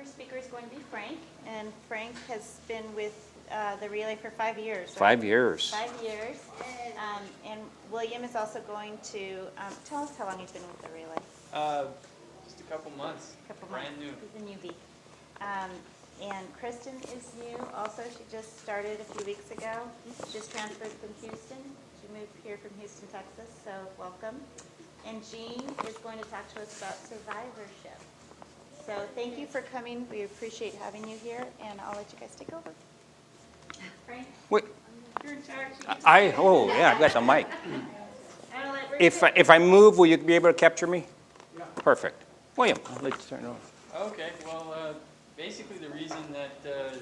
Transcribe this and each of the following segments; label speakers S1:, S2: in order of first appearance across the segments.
S1: first speaker is going to be Frank, and Frank has been with the relay for 5 years. Right?
S2: 5 years.
S1: 5 years. And William is also going to tell us how long he's been with the relay.
S3: Just a couple months. Brand new.
S1: He's a newbie. And Kristen is new also. She just started a few weeks ago. She just transferred from Houston. She moved here from Houston, Texas, so welcome. And Jean is going to talk to us about survivorship. So thank you for coming. We appreciate having you here, and I'll let you guys take over. Frank?
S2: Wait.
S1: You're in charge.
S2: I've got the mic. If I move, will you be able to capture me?
S3: Yeah.
S2: Perfect. William, let's turn it on.
S3: Okay, well, basically the reason that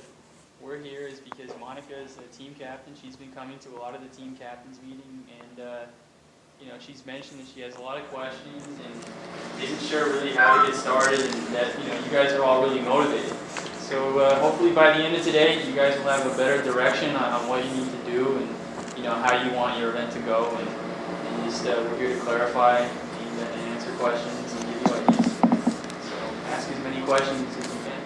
S3: we're here is because Monica is a team captain. She's been coming to a lot of the team captains meeting, and you know, she's mentioned that she has a lot of questions and isn't sure really how to get started, and that, you know, you guys are all really motivated. So hopefully by the end of today, you guys will have a better direction on what you need to do, and you know how you want your event to go, and just we're here to clarify and answer questions and give you ideas. So ask as many questions as you can.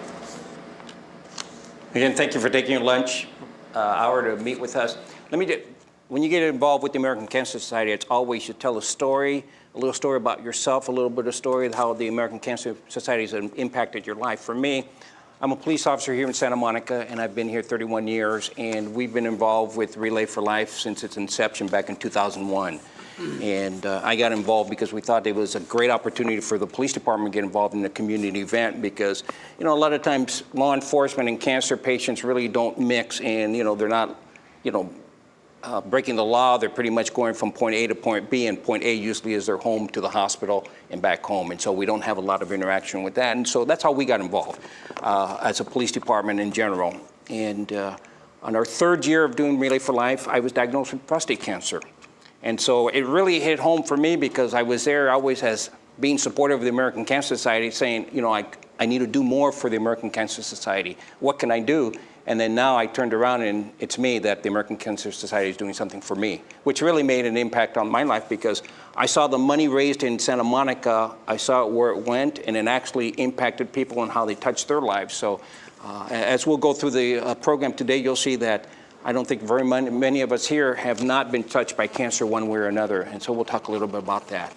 S2: Again, thank you for taking your lunch hour to meet with us. When you get involved with the American Cancer Society, it's always to tell a little story about yourself, a little bit of story of how the American Cancer Society has impacted your life. For me, I'm a police officer here in Santa Monica, and I've been here 31 years, and we've been involved with Relay for Life since its inception back in 2001. And I got involved because we thought it was a great opportunity for the police department to get involved in a community event, because, you know, a lot of times law enforcement and cancer patients really don't mix, and, you know, they're not, you know, breaking the law. They're pretty much going from point A to point B, and point A usually is their home to the hospital and back home. And so we don't have a lot of interaction with that. And so that's how we got involved as a police department in general. And on our 3rd year of doing Relay for Life, I was diagnosed with prostate cancer. And so it really hit home for me, because I was there always as being supportive of the American Cancer Society, saying, you know, I need to do more for the American Cancer Society. What can I do? And then now I turned around, and it's me that the American Cancer Society is doing something for me, which really made an impact on my life, because I saw the money raised in Santa Monica, I saw where it went, and it actually impacted people and how they touched their lives. So as we'll go through the program today, you'll see that I don't think very many of us here have not been touched by cancer one way or another, and so we'll talk a little bit about that.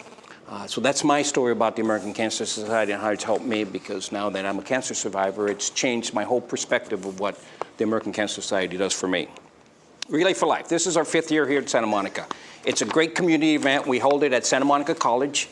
S2: So that's my story about the American Cancer Society and how it's helped me, because now that I'm a cancer survivor, it's changed my whole perspective of what the American Cancer Society does for me. Relay for Life. This is our 5th year here at Santa Monica. It's a great community event. We hold it at Santa Monica College,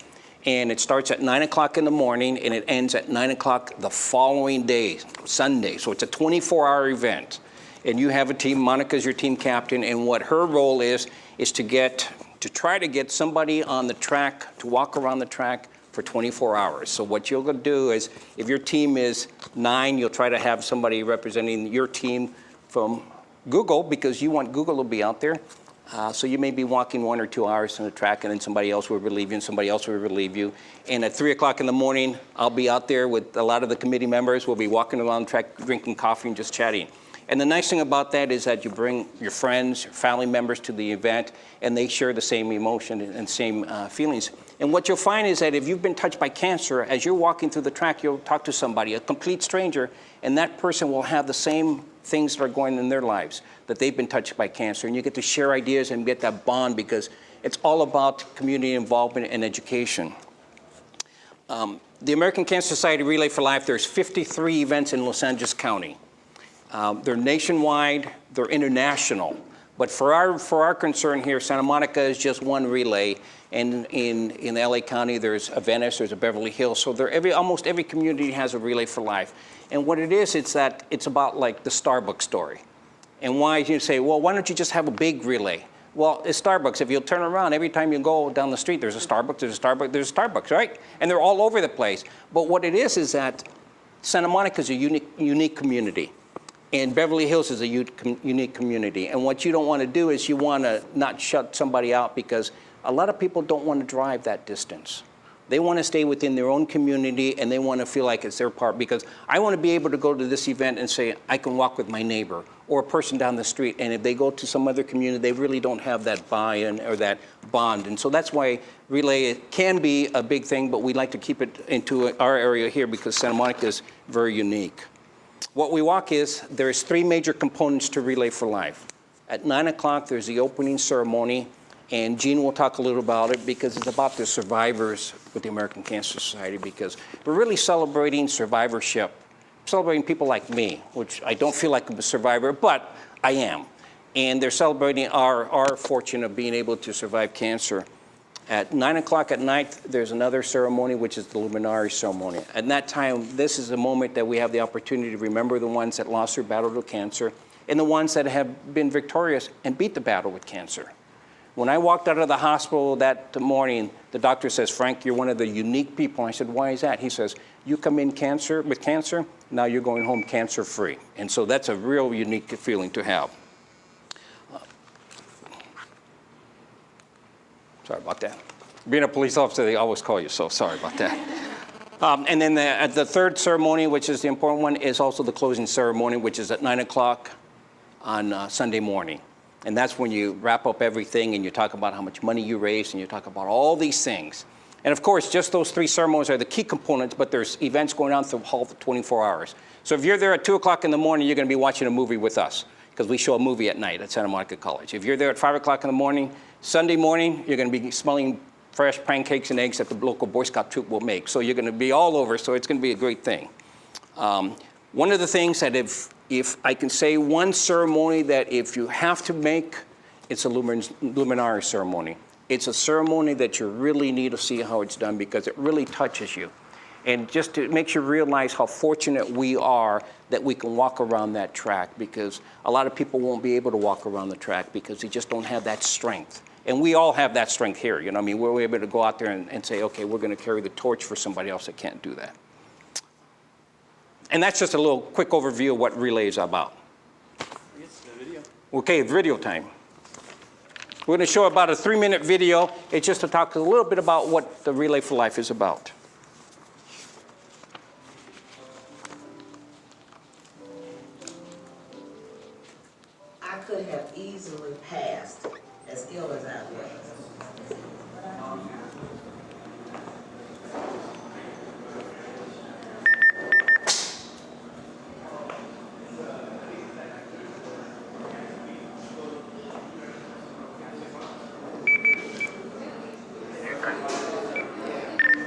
S2: and it starts at 9 o'clock in the morning, and it ends at 9 o'clock the following day, Sunday. So it's a 24-hour event. And you have a team. Monica's your team captain, and what her role is to try to get somebody on the track, to walk around the track for 24 hours. So what you're going to do is, if your team is 9, you'll try to have somebody representing your team from Google, because you want Google to be out there. So you may be walking 1 or 2 hours on the track, and then somebody else will relieve you, and somebody else will relieve you. And at 3 o'clock in the morning, I'll be out there with a lot of the committee members. We'll be walking along the track, drinking coffee and just chatting. And the nice thing about that is that you bring your friends, your family members to the event, and they share the same emotion and same feelings. And what you'll find is that if you've been touched by cancer, as you're walking through the track, you'll talk to somebody, a complete stranger, and that person will have the same things that are going on in their lives, that they've been touched by cancer. And you get to share ideas and get that bond, because it's all about community involvement and education. The American Cancer Society Relay for Life, there's 53 events in Los Angeles County. They're nationwide, they're international. But for our concern here, Santa Monica is just one relay. And in LA County, there's a Venice, there's a Beverly Hills. So almost every community has a Relay for Life. And what it is, it's about like the Starbucks story. And why you say, well, why don't you just have a big relay? Well, it's Starbucks. If you'll turn around, every time you go down the street, there's a Starbucks, there's a Starbucks, there's a Starbucks, right? And they're all over the place. But what it is that Santa Monica is a unique community. And Beverly Hills is a unique community. And what you don't want to do is you want to not shut somebody out, because a lot of people don't want to drive that distance. They want to stay within their own community, and they want to feel like it's their part, because I want to be able to go to this event and say, I can walk with my neighbor or a person down the street, and if they go to some other community, they really don't have that buy-in or that bond. And so that's why Relay can be a big thing, but we like to keep it into our area here because Santa Monica is very unique. What we walk is, there's 3 major components to Relay for Life. At 9 o'clock, there's the opening ceremony, and Jean will talk a little about it because it's about the survivors with the American Cancer Society, because we're really celebrating survivorship, celebrating people like me, which I don't feel like I'm a survivor, but I am. And they're celebrating our fortune of being able to survive cancer. At 9 o'clock at night, there's another ceremony, which is the Luminary ceremony. At that time, this is a moment that we have the opportunity to remember the ones that lost their battle with cancer and the ones that have been victorious and beat the battle with cancer. When I walked out of the hospital that morning, the doctor says, Frank, you're one of the unique people. I said, why is that? He says, you come in with cancer, now you're going home cancer-free. And so that's a real unique feeling to have. Sorry about that. Being a police officer, they always call you, so sorry about that. And then the third ceremony, which is the important one, is also the closing ceremony, which is at 9 o'clock on Sunday morning. And that's when you wrap up everything and you talk about how much money you raised and you talk about all these things. And of course, just those 3 ceremonies are the key components, but there's events going on through all the 24 hours. So if you're there at 2 o'clock in the morning, you're going to be watching a movie with us, because we show a movie at night at Santa Monica College. If you're there at 5 o'clock in the morning, Sunday morning, you're going to be smelling fresh pancakes and eggs that the local Boy Scout troop will make. So you're going to be all over, so it's going to be a great thing. One of the things that if I can say one ceremony that if you have to make, it's a luminary ceremony. It's a ceremony that you really need to see how it's done because it really touches you. And just to make you realize how fortunate we are that we can walk around that track, because a lot of people won't be able to walk around the track because they just don't have that strength. And we all have that strength here. You know, I mean, we're able to go out there and say, okay, we're going to carry the torch for somebody else that can't do that. And that's just a little quick overview of what Relay is about. Okay, video time. We're going to show about a 3-minute video. It's just to talk a little bit about what the Relay for Life is about.
S4: I could have easily passed as ill as I was.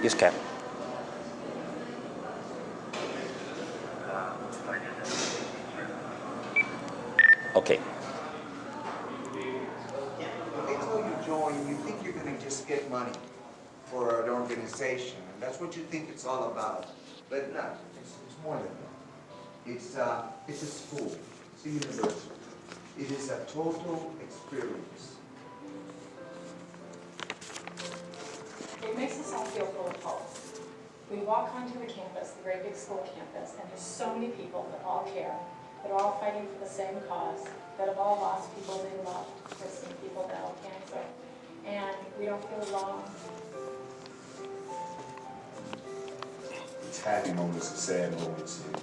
S2: Yes, Cap. Okay.
S5: They tell you join, you think you're going to just get money for an organization, and that's what you think it's all about. But no, it's more than that. It's a school. It's a university. It is a total experience.
S6: It makes us all feel full of hope. We walk onto the campus, the great big school campus, and there's so many people that all care, that are all fighting for the same cause, that have all lost people they love, or seen people battle cancer. And we don't feel alone.
S7: It's happy moments and sad moments, and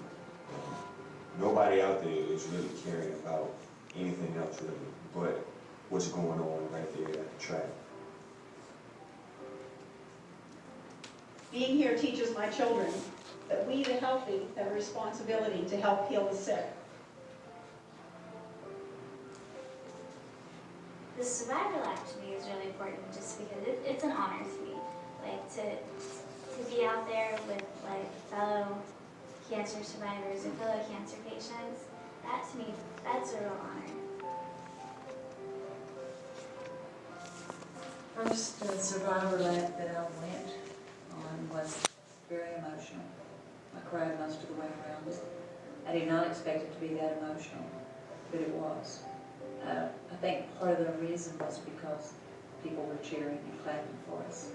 S7: nobody out there is really caring about anything else really, but what's going on right there at the track.
S8: Being here teaches my children that we, the healthy, have a responsibility to help heal the sick.
S9: The survivor life to me is really important just because it's an honor to me. Like to be out there with like fellow cancer survivors and fellow cancer patients, that to me, that's a real honor.
S10: First survivor lab that I went on was very emotional. I cried most of the way around it. I did not expect it to be that emotional, but it was. I think part of the reason was because people were cheering and clapping for us.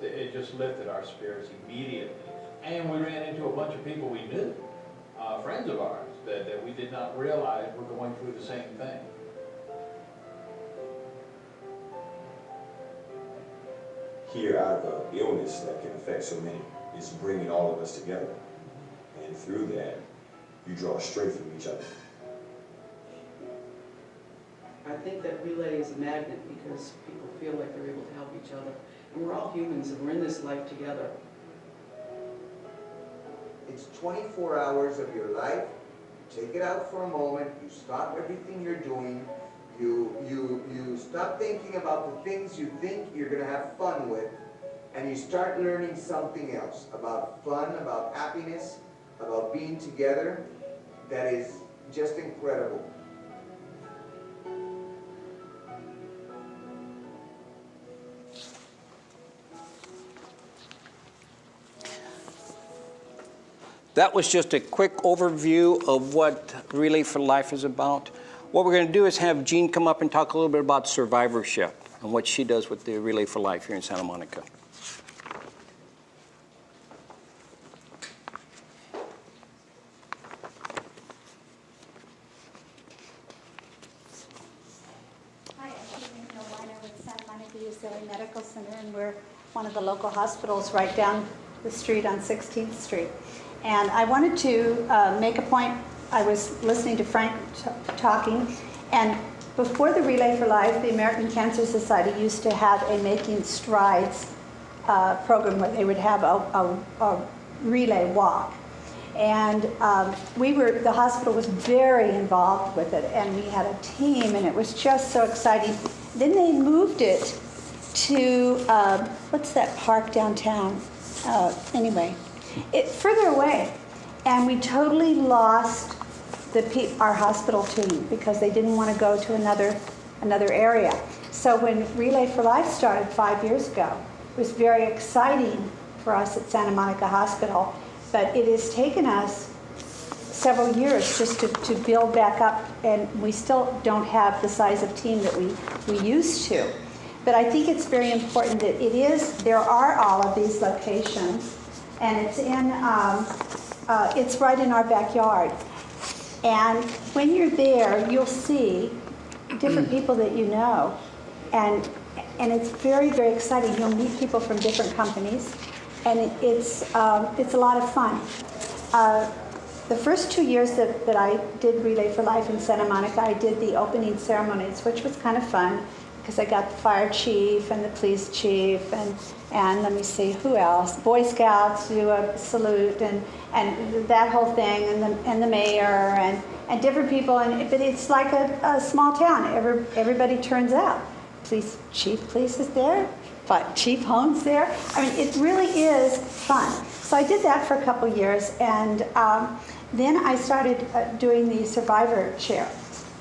S11: It just lifted our spirits immediately. And we ran into a bunch of people we knew, friends of ours, that we did not realize were going through the same thing.
S7: here out of an illness that can affect so many. It's bringing all of us together. And through that, you draw strength from each other.
S12: I think that relay is a magnet because people feel like they're able to help each other. And we're all humans and we're in this life together.
S5: It's 24 hours of your life. You take it out for a moment, you stop everything you're doing, you stop thinking about the things you think you're going to have fun with, and you start learning something else about fun, about happiness, about being together. That is just incredible.
S2: That was just a quick overview of what Relay for Life is about. What we're going to do is have Jean come up and talk a little bit about survivorship and what she does with the Relay for Life here in Santa Monica.
S8: Hi, I'm McNeil-Wy with Santa Monica-UCLA Medical Center, and we're one of the local hospitals right down the street on 16th Street. And I wanted to make a point. I was listening to Frank talking, and before the Relay for Life, the American Cancer Society used to have a Making Strides program where they would have a relay walk. And the hospital was very involved with it, and we had a team, and it was just so exciting. Then they moved it to, what's that park downtown? Anyway, further away. And we totally lost our hospital team because they didn't want to go to another area. So when Relay for Life started 5 years ago, it was very exciting for us at Santa Monica Hospital, but it has taken us several years just to build back up, and we still don't have the size of team that we used to. But I think it's very important that there are all of these locations, and it's right in our backyard. And when you're there, you'll see different people that you know, and it's very, very exciting. You'll meet people from different companies, and it's a lot of fun. The first 2 years that I did Relay for Life in Santa Monica, I did the opening ceremonies, which was kind of fun because I got the fire chief and the police chief and let me see, who else? Boy Scouts do a salute and that whole thing, and the mayor and different people, but it's like a small town. Everybody turns out. Chief Police is there, Chief Home's there. I mean, it really is fun. So I did that for a couple years, and then I started doing the survivor chair,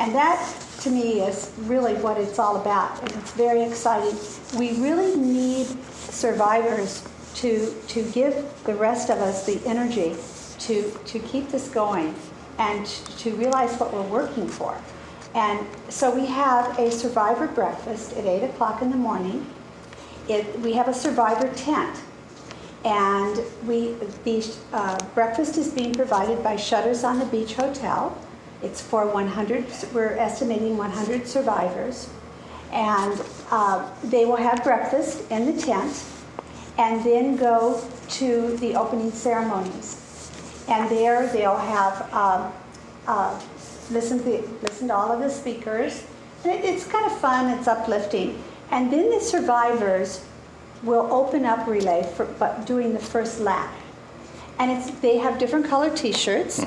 S8: and that to me is really what it's all about, and it's very exciting. We really need survivors to give the rest of us the energy to keep this going and to realize what we're working for. And so we have a survivor breakfast at 8 o'clock in the morning. We have a survivor tent. And the breakfast is being provided by Shutters on the Beach Hotel. It's for 100, we're estimating 100 survivors. And they will have breakfast in the tent and then go to the opening ceremonies. And there they'll have listen to all of the speakers. And it's kind of fun, it's uplifting. And then the survivors will open up Relay for doing the first lap. And they have different colored t-shirts.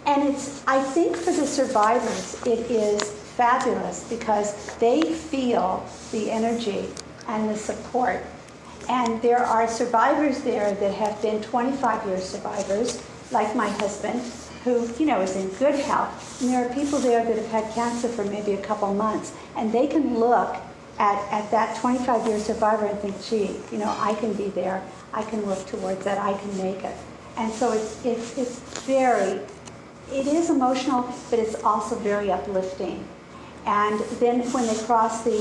S8: And I think for the survivors, it is fabulous because they feel the energy and the support. And there are survivors there that have been 25-year survivors, like my husband, who is in good health. And there are people there that have had cancer for maybe a couple months, and they can look at that 25-year survivor and think, gee, I can be there. I can work towards that. I can make it. And so it is emotional, but it's also very uplifting. And then when they cross the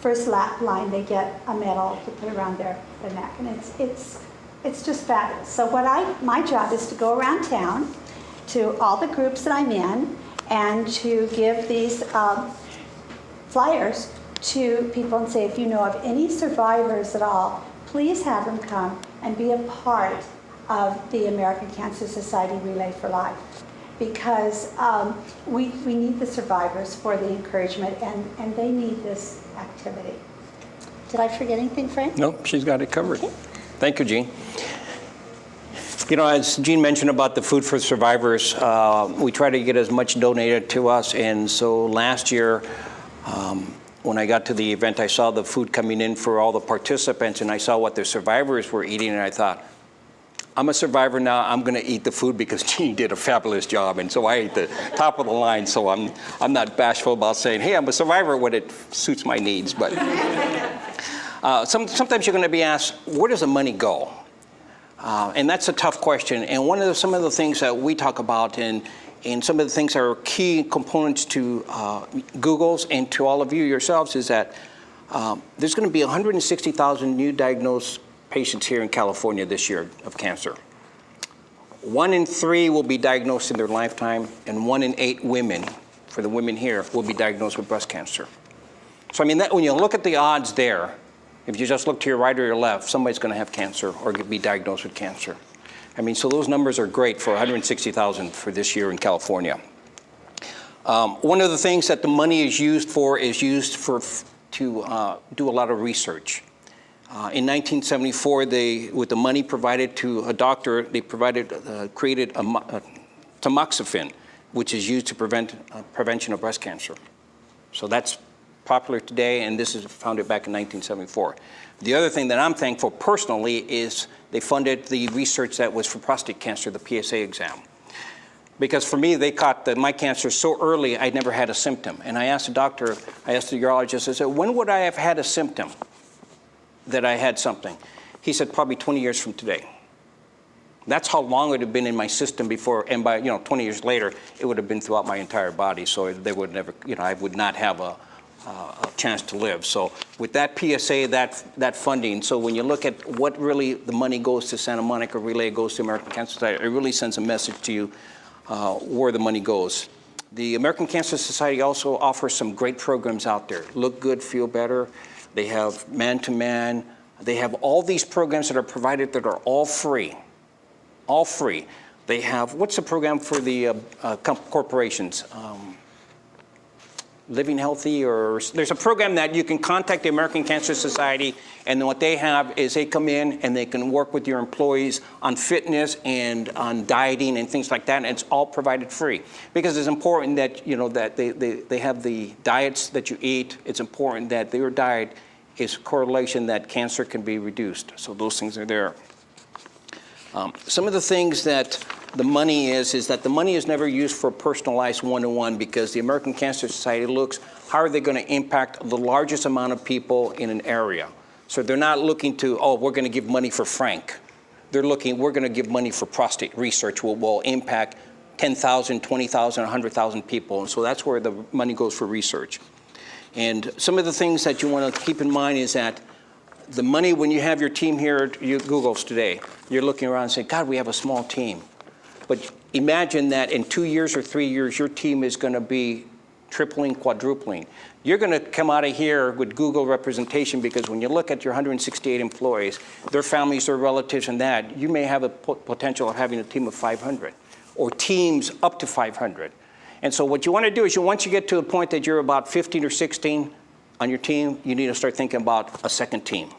S8: first lap line, they get a medal to put around their neck, and it's just fabulous. So my job is to go around town to all the groups that I'm in and to give these flyers to people and say, if you know of any survivors at all, please have them come and be a part of the American Cancer Society Relay for Life. Because we need the survivors for the encouragement, and they need this activity. Did I forget anything, Frank?
S2: No, she's got it covered.
S8: Okay.
S2: Thank you, Jean. You know, as Jean mentioned about the Food for Survivors, we try to get as much donated to us, and so last year, when I got to the event, I saw the food coming in for all the participants, and I saw what the survivors were eating, and I thought, I'm a survivor now, I'm gonna eat the food because Jean did a fabulous job, and so I ate the top of the line, so I'm not bashful about saying, hey, I'm a survivor when it suits my needs, but sometimes you're gonna be asked, where does the money go? And that's a tough question, and some of the things that we talk about and some of the things that are key components to Google's and to all of you yourselves is that there's going to be 160,000 new diagnosed patients here in California this year of cancer. 1 in 3 will be diagnosed in their lifetime, and 1 in 8 women, for the women here, will be diagnosed with breast cancer. So I mean, when you look at the odds there, if you just look to your right or your left, somebody's going to have cancer or be diagnosed with cancer. I mean, so those numbers are great for 160,000 for this year in California. One of the things that the money is used to do a lot of research. In 1974, with the money provided to a doctor, they created tamoxifen, which is used to prevent prevention of breast cancer. So that's popular today, and this is founded back in 1974. The other thing that I'm thankful personally is they funded the research that was for prostate cancer, the PSA exam. Because for me, they caught my cancer so early, I never had a symptom. And I asked the doctor, I asked the urologist, I said, when would I have had a symptom that I had something? He said, probably 20 years from today. That's how long it would have been in my system before, and by 20 years later, it would have been throughout my entire body, so they would never, I would not have a chance to live. So with that PSA, that funding, so when you look at what really the money goes to Santa Monica Relay, goes to American Cancer Society, it really sends a message to you where the money goes. The American Cancer Society also offers some great programs out there. Look Good, Feel Better. They have Man to Man. They have all these programs that are provided that are all free. All free. They have, what's the program for the corporations? Living Healthy, or there's a program that you can contact the American Cancer Society, and what they have is they come in and they can work with your employees on fitness and on dieting and things like that, and it's all provided free. Because it's important that, that they have the diets that you eat. It's important that your diet is correlation that cancer can be reduced. So those things are there. Some of the things that the money is that the money is never used for personalized one-to-one, because the American Cancer Society looks, how are they going to impact the largest amount of people in an area? So they're not looking to, we're going to give money for Frank. They're looking, we're going to give money for prostate research, will impact 10,000, 20,000, 100,000 people. And so that's where the money goes for research. And some of the things that you want to keep in mind is that the money, when you have your team here at Google's today, you're looking around and saying, God, we have a small team. But imagine that in 2 years or 3 years, your team is going to be tripling, quadrupling. You're going to come out of here with Google representation, because when you look at your 168 employees, their families, their relatives, and that, you may have a potential of having a team of 500 or teams up to 500. And so what you want to do is, once you get to the point that you're about 15 or 16 on your team, you need to start thinking about a second team.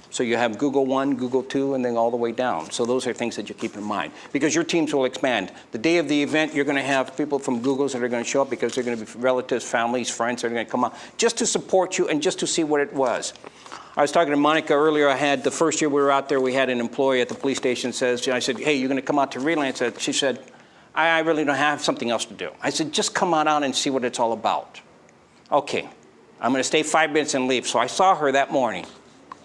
S2: So you have Google 1, Google 2, and then all the way down. So those are things that you keep in mind, because your teams will expand. The day of the event, you're going to have people from Google's that are going to show up, because they're going to be relatives, families, friends that are going to come out just to support you and just to see what it was. I was talking to Monica earlier. I had the first year we were out there, we had an employee at the police station says, I said, hey, you're going to come out to Relay? She said, I really don't have something else to do. I said, just come on out and see what it's all about. Okay, I'm going to stay 5 minutes and leave. So I saw her that morning.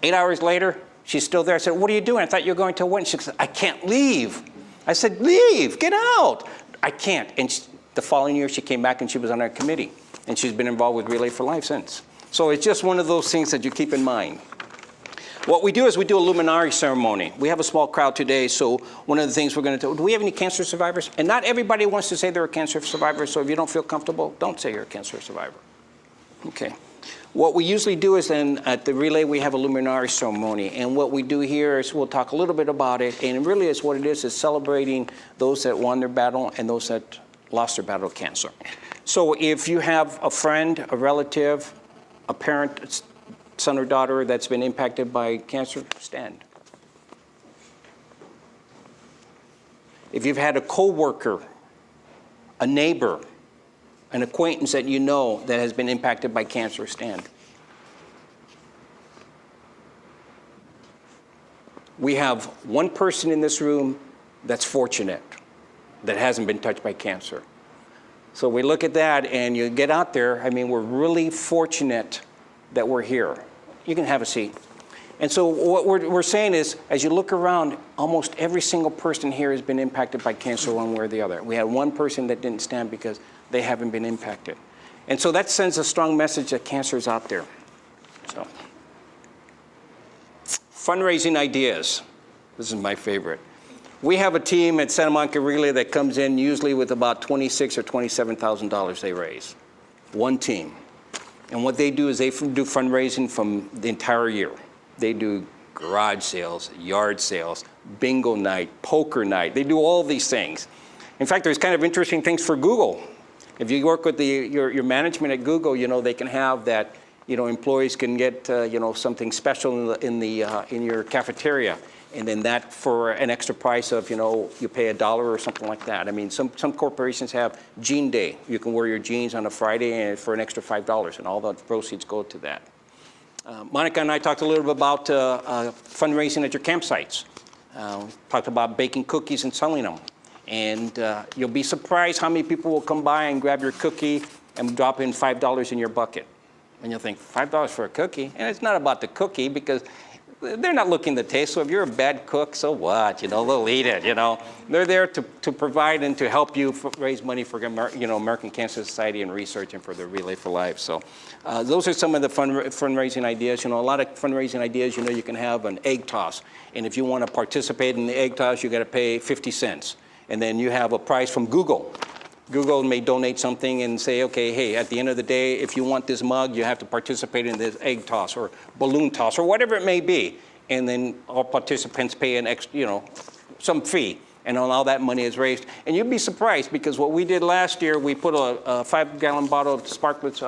S2: 8 hours later, she's still there. I said, what are you doing? I thought you were going to win. She said, I can't leave. I said, leave, get out. I can't. And the following year, she came back and she was on our committee. And she's been involved with Relay for Life since. So it's just one of those things that you keep in mind. What we do is we do a luminary ceremony. We have a small crowd today, so one of the things we're going to do we have any cancer survivors? And not everybody wants to say they're a cancer survivor, so if you don't feel comfortable, don't say you're a cancer survivor. Okay. What we usually do is then at the relay we have a luminary ceremony, and what we do here is we'll talk a little bit about it, and really is what it is celebrating those that won their battle and those that lost their battle of cancer. So if you have a friend, a relative, a parent, son or daughter that's been impacted by cancer, stand. If you've had a coworker, a neighbor, an acquaintance that you know that has been impacted by cancer, stand. We have one person in this room that's fortunate, that hasn't been touched by cancer. So we look at that and you get out there, I mean, we're really fortunate that we're here. You can have a seat. And so what we're saying is, as you look around, almost every single person here has been impacted by cancer one way or the other. We had one person that didn't stand because they haven't been impacted. And so that sends a strong message that cancer is out there. So, fundraising ideas. This is my favorite. We have a team at Santa Monica Relay that comes in usually with about $26,000 or $27,000 they raise. One team. And what they do is they do fundraising from the entire year. They do garage sales, yard sales, bingo night, poker night. They do all these things. In fact, there's kind of interesting things for Google. If you work with your management at Google, you know, they can have that, you know, employees can get, you know, something special in your cafeteria. And then that for an extra price of, you know, you pay $1 or something like that. I mean, some corporations have Jean Day. You can wear your jeans on a Friday and for an extra $5, and all the proceeds go to that. Monica and I talked a little bit about fundraising at your campsites. We talked about baking cookies and selling them. And you'll be surprised how many people will come by and grab your cookie and drop in $5 in your bucket. And you'll think, $5 for a cookie? And it's not about the cookie, because they're not looking to taste. So if you're a bad cook, so what? You know, they'll eat it, you know. They're there to provide and to help you raise money for, you know, American Cancer Society and research and for the Relay for Life. So those are some of the fundraising ideas. You know, a lot of fundraising ideas, you know, you can have an egg toss. And if you want to participate in the egg toss, you got to pay 50 cents. And then you have a prize from Google. Google may donate something and say, okay, hey, at the end of the day, if you want this mug, you have to participate in this egg toss or balloon toss or whatever it may be. And then all participants pay an extra, you know, some fee. And all that money is raised. And you'd be surprised, because what we did last year, we put a 5-gallon bottle of Sparkletts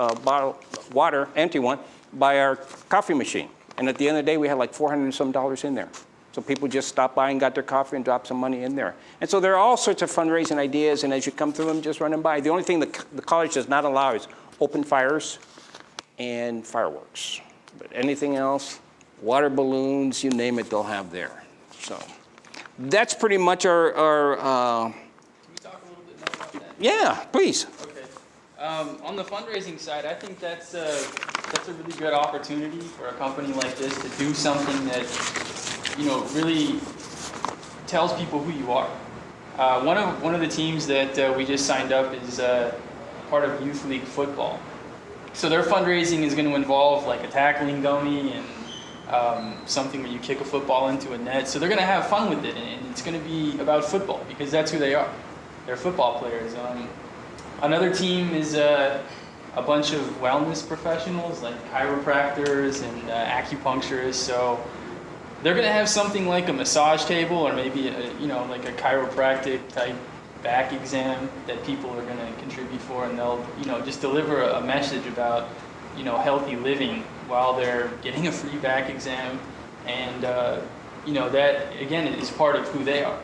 S2: water, empty one, by our coffee machine. And at the end of the day, we had like $400 and some in there. So people just stopped by and got their coffee and dropped some money in there. And so there are all sorts of fundraising ideas, and as you come through them, just run them by. The only thing the college does not allow is open fires and fireworks. But anything else, water balloons, you name it, they'll have there. So that's pretty much our
S3: Can we talk a little bit more about that?
S2: Yeah, please.
S3: Okay. On the fundraising side, I think that's a really good opportunity for a company like this to do something that, you know, really tells people who you are. One of the teams that we just signed up is part of Youth League football. So their fundraising is going to involve like a tackling dummy and something where you kick a football into a net. So they're going to have fun with it, and it's going to be about football, because that's who they are. They're football players. Another team is a bunch of wellness professionals, like chiropractors and acupuncturists. So they're going to have something like a massage table, or maybe like a chiropractic type back exam that people are going to contribute for, and they'll just deliver a message about healthy living while they're getting a free back exam, and that again is part of who they are.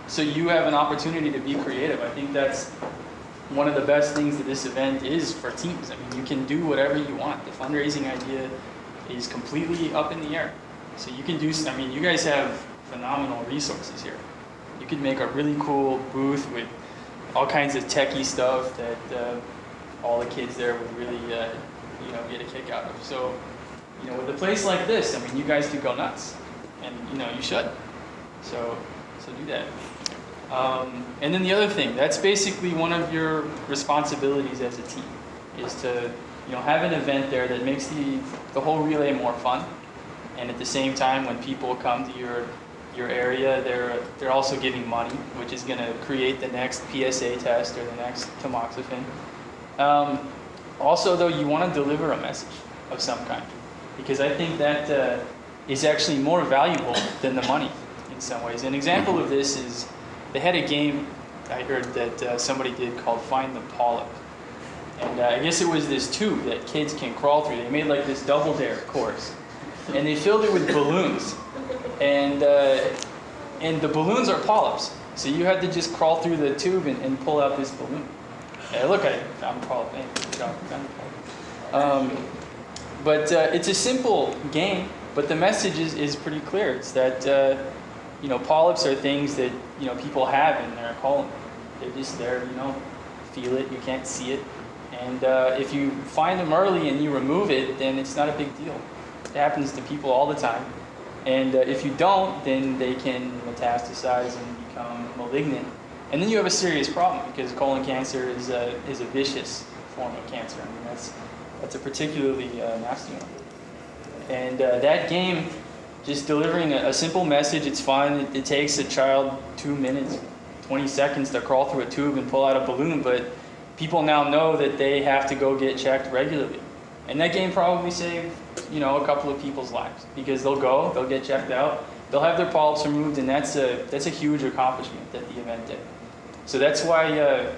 S3: So you have an opportunity to be creative. I think that's one of the best things that this event is for teams. I mean, you can do whatever you want. The fundraising idea is completely up in the air. So you can do, I mean, you guys have phenomenal resources here. You could make a really cool booth with all kinds of techie stuff that all the kids there would really, get a kick out of. So, with a place like this, I mean, you guys could go nuts, and you should. So do that. And then the other thing, that's basically one of your responsibilities as a team, is to have an event there that makes the whole relay more fun. And at the same time, when people come to your area, they're also giving money, which is going to create the next PSA test or the next tamoxifen. Also, though, you want to deliver a message. of some kind. Because I think that is actually more valuable than the money in some ways. An example of this is they had a game I heard that somebody did called Find the Polyp. And I guess it was this tube that kids can crawl through. They made like this double dare course. And they filled it with balloons. And the balloons are polyps. So you had to just crawl through the tube and pull out this balloon. Look, I'm a polyp. Hey, good job. I'm a polyp. But it's a simple game, but the message is pretty clear. It's that polyps are things that people have in their colon. They're just there, feel it, you can't see it. And if you find them early and you remove it, then it's not a big deal. It happens to people all the time. And if you don't, then they can metastasize and become malignant. And then you have a serious problem because colon cancer is a vicious form of cancer. I mean, that's a particularly nasty one. And that game, just delivering a simple message, it's fun. It takes a child 2 minutes, 20 seconds to crawl through a tube and pull out a balloon, but people now know that they have to go get checked regularly. And that game probably saved, a couple of people's lives because they'll get checked out, they'll have their polyps removed, and that's a huge accomplishment that the event did. So that's why,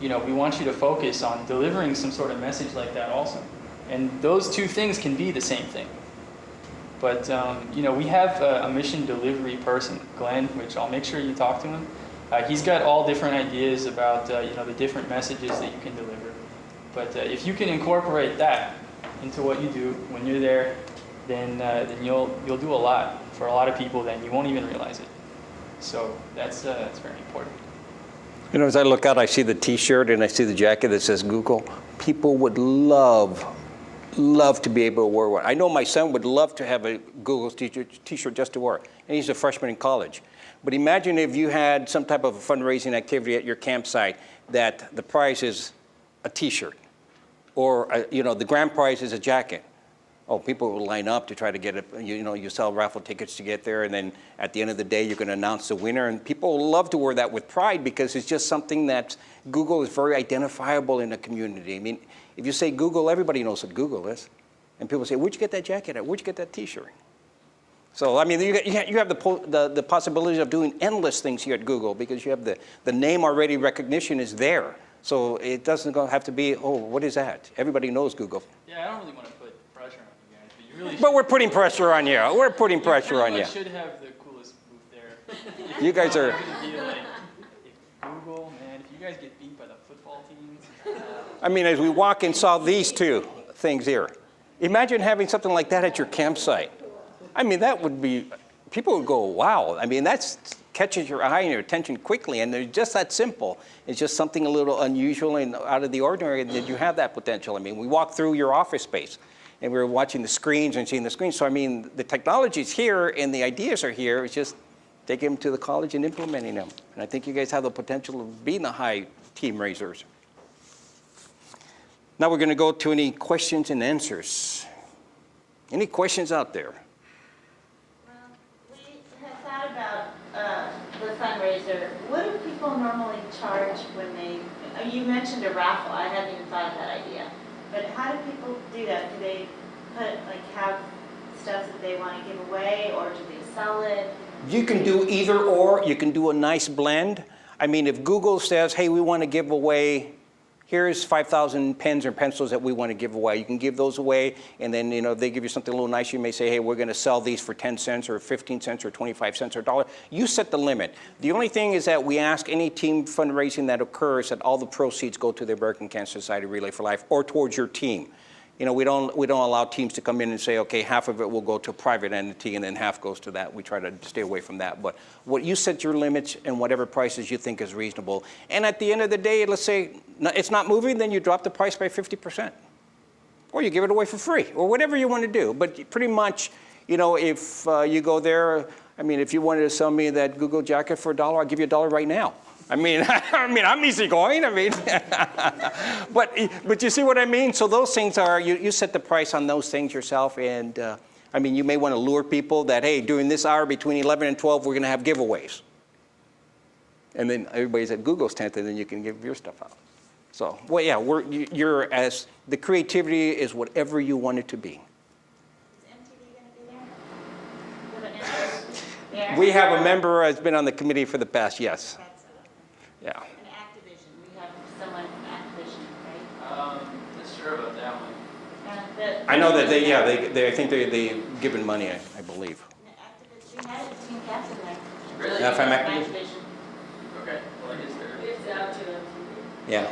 S3: we want you to focus on delivering some sort of message like that also. And those two things can be the same thing. But, we have a mission delivery person, Glenn, which I'll make sure you talk to him. He's got all different ideas about, the different messages that you can deliver. But if you can incorporate that into what you do when you're there, then you'll do a lot for a lot of people, then you won't even realize it. So that's very important.
S2: As I look out, I see the T-shirt and I see the jacket that says Google. People would love to be able to wear one. I know my son would love to have a Google T-shirt just to wear, and he's a freshman in college. But imagine if you had some type of a fundraising activity at your campsite that the prize is a T-shirt, or the grand prize is a jacket. Oh, people will line up to try to get it. You sell raffle tickets to get there, and then at the end of the day, you're going to announce the winner. And people love to wear that with pride because it's just something that Google is very identifiable in the community. I mean, if you say Google, everybody knows what Google is. And people say, where'd you get that jacket at? Where'd you get that T-shirt? So, I mean, you have the possibility of doing endless things here at Google because you have the name already recognition is there. So it doesn't have to be, oh, what is that? Everybody knows Google.
S3: Yeah, I don't really want to put pressure on you guys, but you really should.
S2: But we're putting pressure on you. We're putting pressure on you.
S3: You should have the coolest booth there.
S2: You guys are...
S3: Google, man, if you guys get beat by the football teams.
S2: I mean, as we walk and saw these two things here, imagine having something like that at your campsite. I mean, that would be, people would go, wow. I mean, that catches your eye and your attention quickly, and they're just that simple. It's just something a little unusual and out of the ordinary that you have that potential. I mean, we walked through your office space, and we were watching the screens and seeing the screens. So, I mean, the technology's here, and the ideas are here. It's just taking them to the college and implementing them. And I think you guys have the potential of being the high team raisers. Now we're going to go to any questions and answers. Any questions out there?
S1: The fundraiser, what do people normally charge when they, you mentioned a raffle, I hadn't even thought of that idea, but how do people do that? Do they have stuff that they want to give away, or do they sell it?
S2: You can do either or. You can do a nice blend. I mean, if Google says, hey, we want to give away, here's 5,000 pens or pencils that we want to give away. You can give those away, and then if they give you something a little nice, you may say, hey, we're going to sell these for 10 cents or 15 cents or 25 cents or $1. You set the limit. The only thing is that we ask any team fundraising that occurs that all the proceeds go to the American Cancer Society Relay for Life or towards your team. We don't allow teams to come in and say, okay, half of it will go to a private entity and then half goes to that. We try to stay away from that. But what you set your limits and whatever prices you think is reasonable. And at the end of the day, let's say it's not moving, then you drop the price by 50%. Or you give it away for free, or whatever you want to do. But pretty much, if you go there, I mean, if you wanted to sell me that Google jacket for $1, I'll give you $1 right now. I mean, I'm easygoing. I mean, but you see what I mean? So those things are, you set the price on those things yourself. And I mean, you may want to lure people that, hey, during this hour between 11 and 12, we're going to have giveaways. And then everybody's at Google's tent, and then you can give your stuff out. So, well, yeah, you're as, the creativity is whatever you want it to be.
S1: Is MTV going to be there? What about interest? There?
S2: We have a member who's been on the committee for the past, yes.
S1: That's
S2: Yeah.
S1: And Activision, we have someone from Activision, right?
S3: Not sure about that one.
S2: I know that they I think they given money, I believe.
S1: Activision, we had a team captain there.
S3: Really?
S2: Yeah, if I'm Activision.
S3: Okay, well, I guess they're...
S6: It's out to them.
S2: Yeah.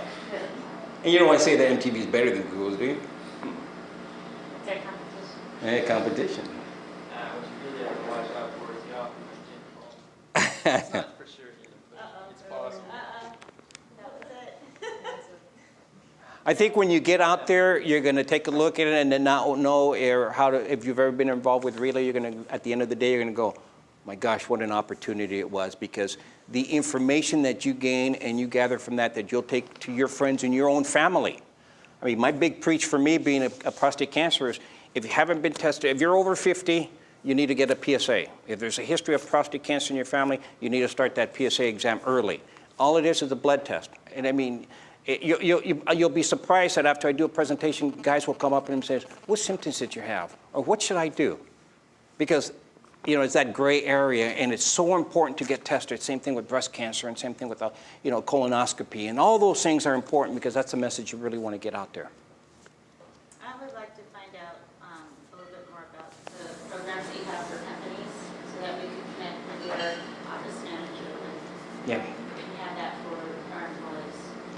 S2: And you don't want to say that MTV is better than Google, do you?
S1: It's their competition.
S2: Yeah, competition.
S3: What you really have to watch out for is the often Jim It's not for sure here, but it's possible.
S1: That was it.
S2: I think when you get out there, you're going to take a look at it and then not know if you've ever been involved with Relay, you're going to, at the end of the day, you're going to go, my gosh, what an opportunity it was, because the information that you gain and you gather from that you'll take to your friends and your own family. I mean, my big preach for me being a prostate cancer is if you haven't been tested, if you're over 50, you need to get a PSA. If there's a history of prostate cancer in your family, you need to start that PSA exam early. All it is a blood test. And I mean, you'll be surprised that after I do a presentation, guys will come up and say, what symptoms did you have? Or what should I do? Because it's that gray area, and it's so important to get tested. Same thing with breast cancer, and same thing with colonoscopy, and all those things are important because that's the message you really want to get out there.
S1: I would like to find out a little bit more about the programs that you have for companies so that we can connect with your office manager
S2: Yeah.
S1: and have that for our employees.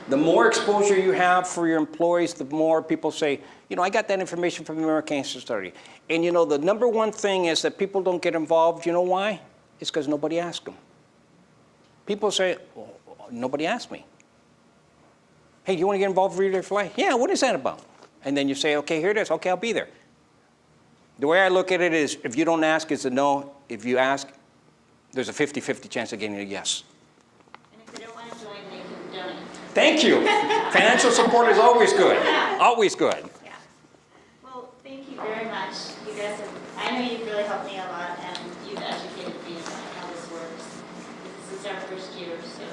S2: The more exposure you have for your employees, the more people say, I got that information from the American Cancer Study. And the number one thing is that people don't get involved. You know why? It's because nobody asked them. People say, well, nobody asked me. Hey, do you want to get involved with Relay for Life? Yeah, what is that about? And then you say, okay, here it is. Okay, I'll be there. The way I look at it is, if you don't ask, it's a no. If you ask, there's a 50-50 chance of getting a yes.
S1: And if they don't want to join, they can donate.
S2: Thank you. Financial support is always good. Always good.
S1: Yeah. Well, thank you very much. You guys have, I know you've really helped me a lot, and you've educated me about how this works. This is our first year, so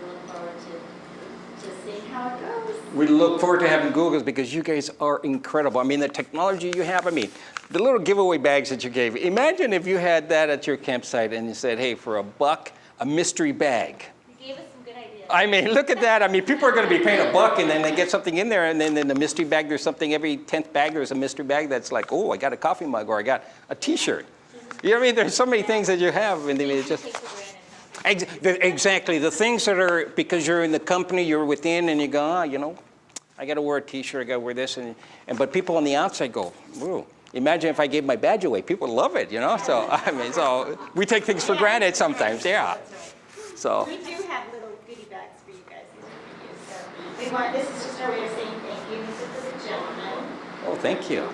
S1: we look forward to seeing how it goes.
S2: We look forward to having Googles because you guys are incredible. I mean, the technology you have, the little giveaway bags that you gave. Imagine if you had that at your campsite and you said, hey, for $1, a mystery bag.
S1: You gave us some good ideas.
S2: I mean, look at that. I mean, people are going to be paying $1 and then they get something in there, and then in the mystery bag, there's something, every 10th bag, there's a mystery bag that's like, oh, I got a coffee mug or I got a T-shirt. You know what I mean? There's so many things that you have. And it's just, exactly. The things that are, because you're in the company, you're within, and you go, I got to wear a T-shirt, I got to wear this. But people on the outside go, ooh. Imagine if I gave my badge away. People would love it, So, so we take things for granted sometimes, yeah. So.
S1: We do have little goodie bags for you guys. These are for you. So this is just our way of saying thank you. This is for the gentleman.
S2: Oh, thank you.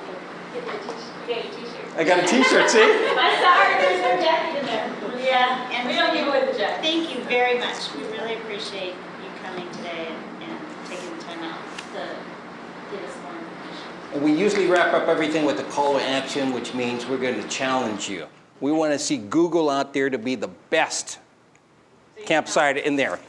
S1: Get your T-shirt.
S2: I got a T-shirt, see?
S1: I'm sorry, there's no jacket in there. Yeah, and we don't give away the jacket. Thank you very much. We really appreciate you coming today and taking the time out to give us more information.
S2: And we usually wrap up everything with a call to action, which means we're going to challenge you. We want to see Google out there to be the best campsite in there.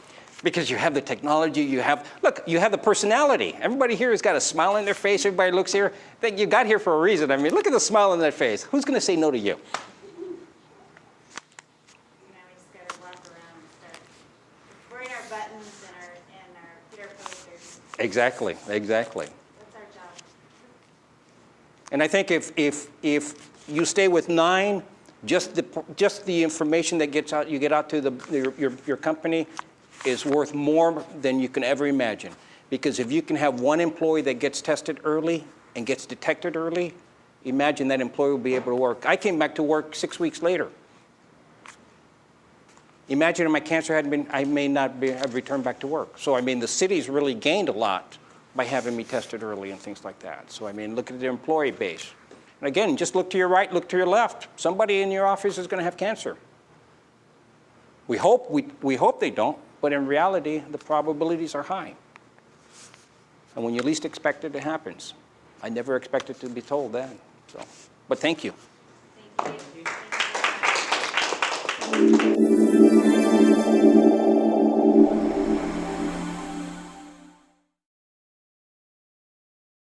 S2: Because you have the technology, you have the personality. Everybody here has got a smile on their face. Everybody looks here. You got here for a reason. Look at the smile on their face. Who's going to say no to you?
S1: Now we just got to walk around and start wearing our buttons and our posters.
S2: Exactly.
S1: That's our job.
S2: And I think if you stay with 9, just the information that you get out to your company is worth more than you can ever imagine. Because if you can have one employee that gets tested early and gets detected early, imagine that employee will be able to work. I came back to work 6 weeks later. Imagine if my cancer hadn't been, I may not have returned back to work. So the city's really gained a lot by having me tested early and things like that. So look at the employee base. And again, just look to your right, look to your left. Somebody in your office is going to have cancer. We hope they don't. But in reality, the probabilities are high. And when you least expect it, it happens. I never expected to be told that. But thank you.
S1: Thank you.